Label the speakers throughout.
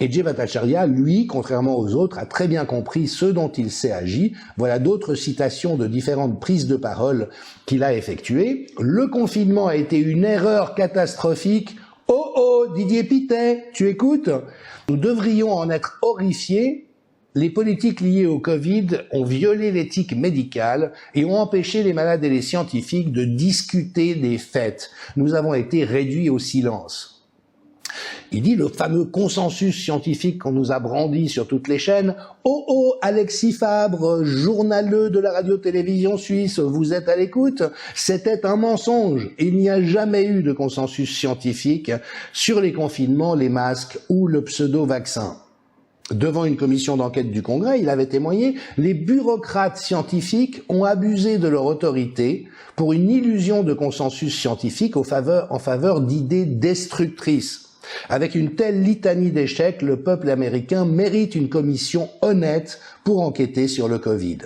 Speaker 1: Et Jay Bhattacharya, lui, contrairement aux autres, a très bien compris ce dont il s'est agi. Voilà d'autres citations de différentes prises de parole qu'il a effectuées. Le confinement a été une erreur catastrophique. Oh oh, Didier Pittet, tu écoutes? Nous devrions en être horrifiés. Les politiques liées au Covid ont violé l'éthique médicale et ont empêché les malades et les scientifiques de discuter des faits. Nous avons été réduits au silence. Il dit le fameux consensus scientifique qu'on nous a brandi sur toutes les chaînes. Oh oh, Alexis Fabre, journaleux de la radio-télévision suisse, vous êtes à l'écoute? C'était un mensonge. Il n'y a jamais eu de consensus scientifique sur les confinements, les masques ou le pseudo-vaccin. Devant une commission d'enquête du Congrès, il avait témoigné « Les bureaucrates scientifiques ont abusé de leur autorité pour une illusion de consensus scientifique en faveur d'idées destructrices. Avec une telle litanie d'échecs, le peuple américain mérite une commission honnête pour enquêter sur le Covid. »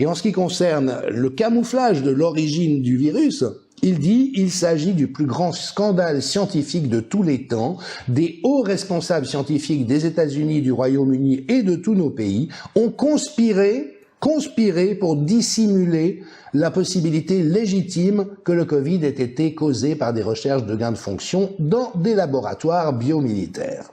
Speaker 1: Et en ce qui concerne le camouflage de l'origine du virus, il dit « Il s'agit du plus grand scandale scientifique de tous les temps. Des hauts responsables scientifiques des États-Unis, du Royaume-Uni et de tous nos pays ont conspiré pour dissimuler la possibilité légitime que le Covid ait été causé par des recherches de gains de fonction dans des laboratoires biomilitaires. »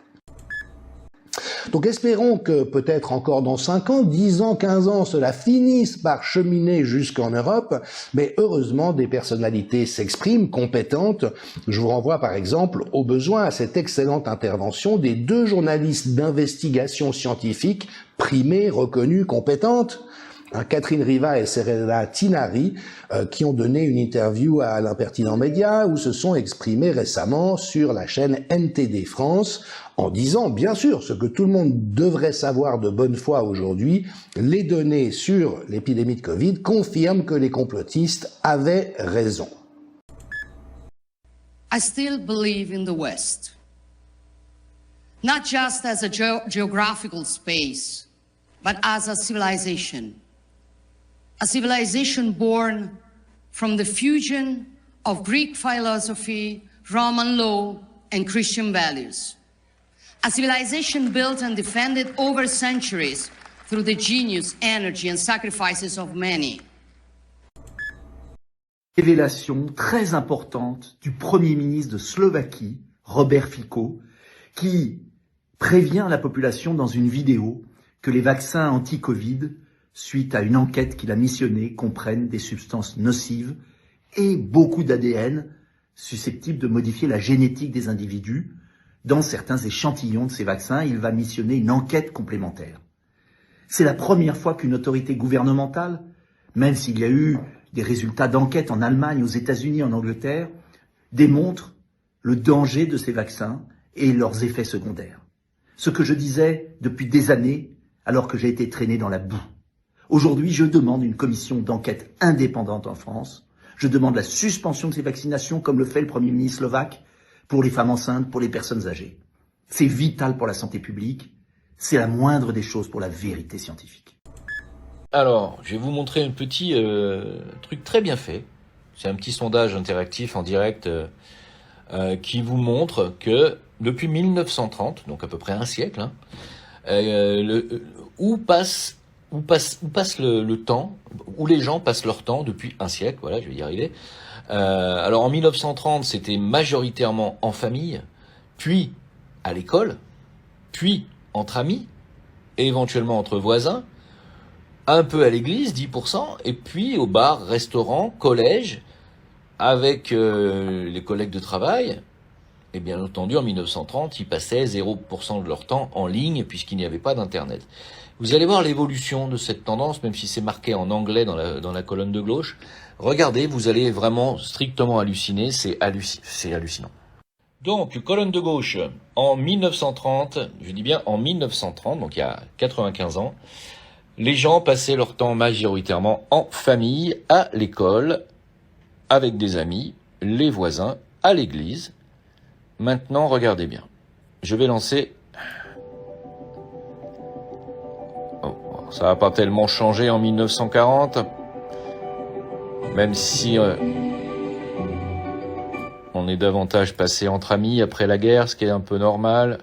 Speaker 1: Donc espérons que peut-être encore dans 5 ans, 10 ans, 15 ans, cela finisse par cheminer jusqu'en Europe, mais heureusement des personnalités s'expriment, compétentes. Je vous renvoie par exemple au besoin à cette excellente intervention des 2 journalistes d'investigation scientifique primées, reconnues, compétentes, Catherine Riva et Serena Tinari, qui ont donné une interview à l'Impertinent Média où se sont exprimés récemment sur la chaîne NTD France en disant, bien sûr, ce que tout le monde devrait savoir de bonne foi aujourd'hui, les données sur l'épidémie de Covid confirment que les complotistes avaient raison.
Speaker 2: I still believe in the West, not just as a geographical space, but as a civilization born from the fusion of Greek philosophy, Roman law, and Christian values. A civilization built and defended over centuries through the genius, energy, and sacrifices of many.
Speaker 3: Révélation très importante du Premier ministre de Slovaquie, Robert Fico, qui prévient la population dans une vidéo que les vaccins anti-Covid, suite à une enquête qu'il a missionnée, comprennent des substances nocives et beaucoup d'ADN susceptibles de modifier la génétique des individus. Dans certains échantillons de ces vaccins, il va missionner une enquête complémentaire. C'est la première fois qu'une autorité gouvernementale, même s'il y a eu des résultats d'enquête en Allemagne, aux États-Unis, en Angleterre, démontre le danger de ces vaccins et leurs effets secondaires. Ce que je disais depuis des années, alors que j'ai été traîné dans la boue. Aujourd'hui, je demande une commission d'enquête indépendante en France. Je demande la suspension de ces vaccinations, comme le fait le Premier ministre slovaque, pour les femmes enceintes, pour les personnes âgées. C'est vital pour la santé publique. C'est la moindre des choses pour la vérité scientifique.
Speaker 4: Alors, je vais vous montrer un petit truc très bien fait. C'est un petit sondage interactif en direct qui vous montre que depuis 1930, donc à peu près un siècle, où les gens passent leur temps depuis un siècle, voilà, je vais y arriver. Alors en 1930, c'était majoritairement en famille, puis à l'école, puis entre amis, et éventuellement entre voisins, un peu à l'église, 10%, et puis au bar, restaurant, collège, avec les collègues de travail. Et bien entendu, en 1930, ils passaient 0% de leur temps en ligne, puisqu'il n'y avait pas d'Internet. Vous allez voir l'évolution de cette tendance, même si c'est marqué en anglais dans la colonne de gauche. Regardez, vous allez vraiment strictement halluciner, c'est hallucinant. Donc, colonne de gauche, en 1930, je dis bien en 1930, donc il y a 95 ans, les gens passaient leur temps majoritairement en famille, à l'école, avec des amis, les voisins, à l'église. Maintenant, regardez bien. Je vais lancer... Oh, ça n'a pas tellement changé en 1940, même si on est davantage passé entre amis après la guerre, ce qui est un peu normal.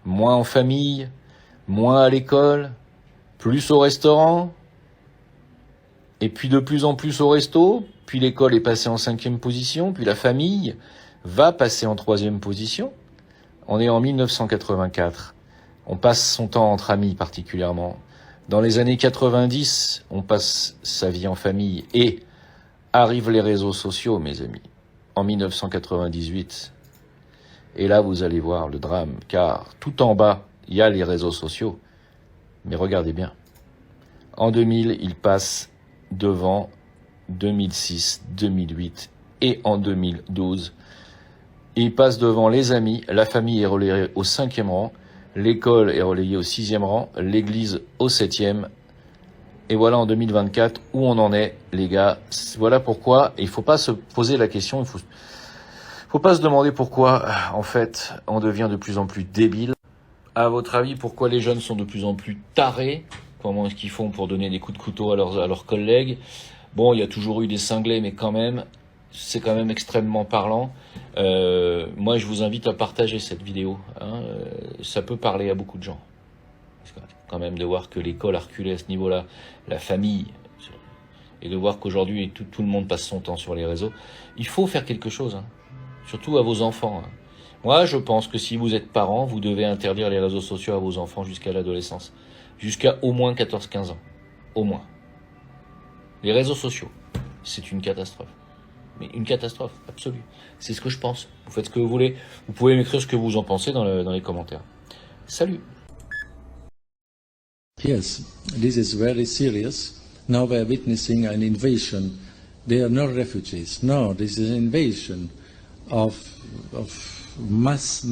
Speaker 4: moins en famille, moins à l'école, plus au restaurant, et puis de plus en plus au resto, puis l'école est passée en 5e position, puis la famille va passer en 3e position. On est en 1984. On passe son temps entre amis particulièrement. Dans les années 90, on passe sa vie en famille et arrivent les réseaux sociaux, mes amis. En 1998. Et là, vous allez voir le drame, car tout en bas, il y a les réseaux sociaux. Mais regardez bien. En 2000, il passe devant 2006, 2008 et en 2012. Il passe devant les amis, la famille est relayée au 5e rang, l'école est relayée au 6e rang, l'église au 7e. Et voilà en 2024 où on en est, les gars. Voilà pourquoi il faut pas se poser la question, il faut pas se demander pourquoi, en fait, on devient de plus en plus débile. À votre avis, pourquoi les jeunes sont de plus en plus tarés? Comment est-ce qu'ils font pour donner des coups de couteau à leurs collègues? Bon, il y a toujours eu des cinglés, mais quand même, c'est quand même extrêmement parlant. Moi, je vous invite à partager cette vidéo. Ça peut parler à beaucoup de gens. Quand même de voir que l'école a reculé à ce niveau-là, la famille, et de voir qu'aujourd'hui tout le monde passe son temps sur les réseaux. Il faut faire quelque chose, surtout à vos enfants. Moi, je pense que si vous êtes parent, vous devez interdire les réseaux sociaux à vos enfants jusqu'à l'adolescence. Jusqu'à au moins 14-15 ans. Au moins. Les réseaux sociaux, c'est une catastrophe. Mais une catastrophe, absolue. C'est ce que je pense. Vous faites ce que vous voulez. Vous pouvez m'écrire ce que vous en pensez dans les commentaires. Salut.
Speaker 5: Yes, this is very serious. Now we are witnessing an invasion. They are not refugees. No, this is an invasion of mass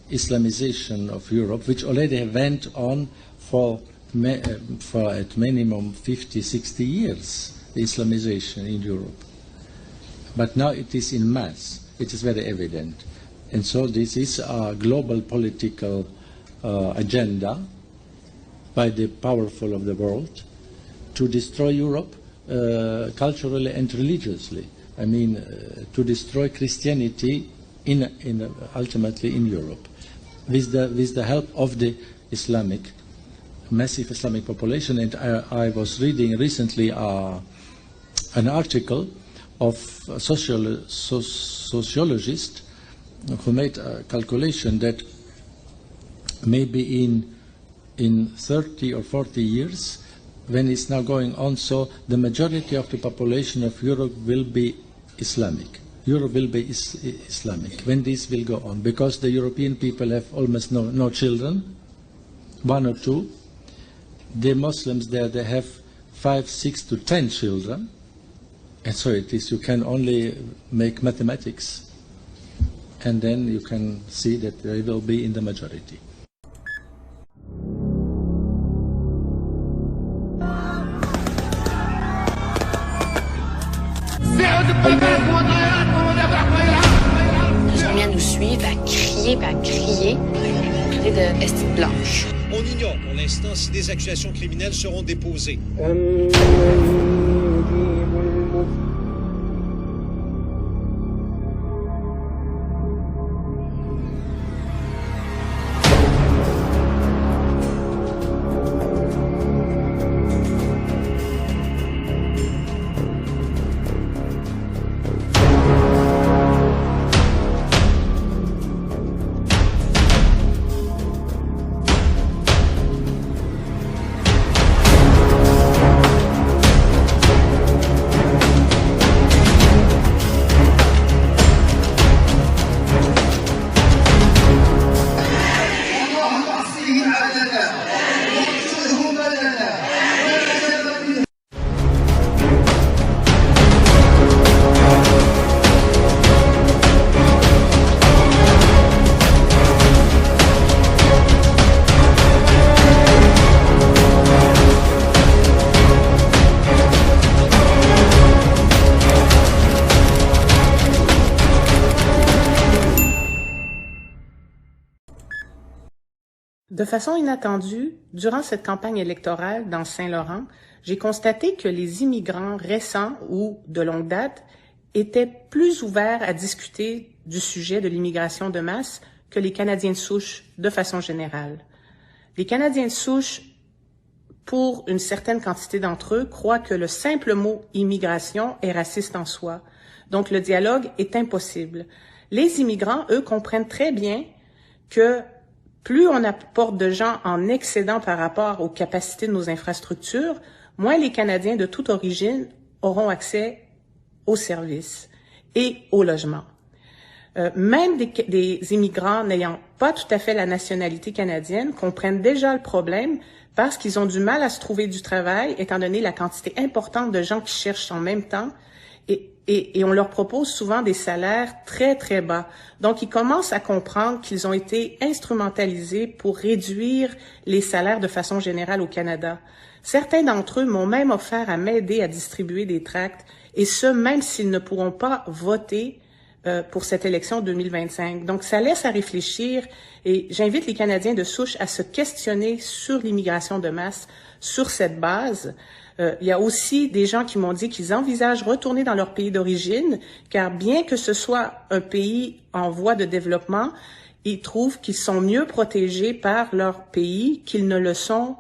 Speaker 5: Islamization of Europe, which already went on for at minimum 50, 60 years, the Islamization in Europe. But now it is in mass. It is very evident. And so this is a global political agenda by the powerful of the world to destroy Europe culturally and religiously. I mean, to destroy Christianity ultimately in Europe, with the help of the massive Islamic population. And I was reading recently an article of a sociologist who made a calculation that maybe in 30 or 40 years, when it's now going on, so the majority of the population of Europe will be Islamic. Europe will be Islamic when this will go on, because the European people have almost no children, 1 or 2. The Muslims there, they have 5, 6 to 10 children, and so it is, you can only make mathematics, and then you can see that they will be in the majority.
Speaker 6: Ils ont mis à nous suivre, à crier, de Estime Blanche.
Speaker 7: On ignore pour l'instant si des accusations criminelles seront déposées.
Speaker 8: De façon inattendue, durant cette campagne électorale dans Saint-Laurent, j'ai constaté que les immigrants récents ou de longue date étaient plus ouverts à discuter du sujet de l'immigration de masse que les Canadiens de souche de façon générale. Les Canadiens de souche, pour une certaine quantité d'entre eux, croient que le simple mot immigration est raciste en soi. Donc le dialogue est impossible. Les immigrants, eux, comprennent très bien que plus on apporte de gens en excédent par rapport aux capacités de nos infrastructures, moins les Canadiens de toute origine auront accès aux services et au logement. Même des immigrants n'ayant pas tout à fait la nationalité canadienne comprennent déjà le problème parce qu'ils ont du mal à se trouver du travail, étant donné la quantité importante de gens qui cherchent en même temps, et on leur propose souvent des salaires très, très bas. Donc, ils commencent à comprendre qu'ils ont été instrumentalisés pour réduire les salaires de façon générale au Canada. Certains d'entre eux m'ont même offert à m'aider à distribuer des tracts, et ce, même s'ils ne pourront pas voter pour cette élection 2025. Donc, ça laisse à réfléchir, et j'invite les Canadiens de souche à se questionner sur l'immigration de masse sur cette base. Il y a aussi des gens qui m'ont dit qu'ils envisagent retourner dans leur pays d'origine, car bien que ce soit un pays en voie de développement, ils trouvent qu'ils sont mieux protégés par leur pays qu'ils ne le sont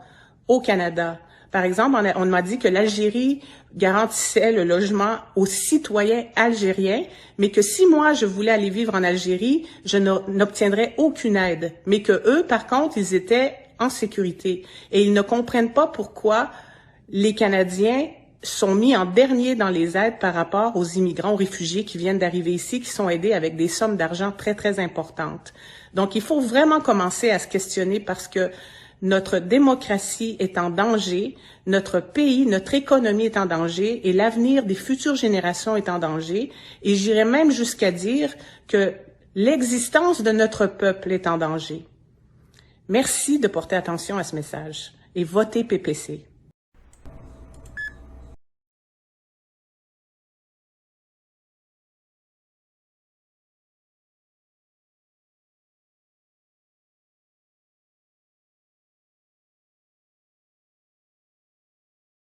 Speaker 8: au Canada. Par exemple, on m'a dit que l'Algérie garantissait le logement aux citoyens algériens, mais que si moi je voulais aller vivre en Algérie, je n'obtiendrais aucune aide, mais que eux, par contre, ils étaient en sécurité. Et ils ne comprennent pas pourquoi les Canadiens sont mis en dernier dans les aides par rapport aux immigrants, aux réfugiés qui viennent d'arriver ici, qui sont aidés avec des sommes d'argent très, très importantes. Donc, il faut vraiment commencer à se questionner parce que notre démocratie est en danger, notre pays, notre économie est en danger et l'avenir des futures générations est en danger. Et j'irais même jusqu'à dire que l'existence de notre peuple est en danger. Merci de porter attention à ce message et votez PPC.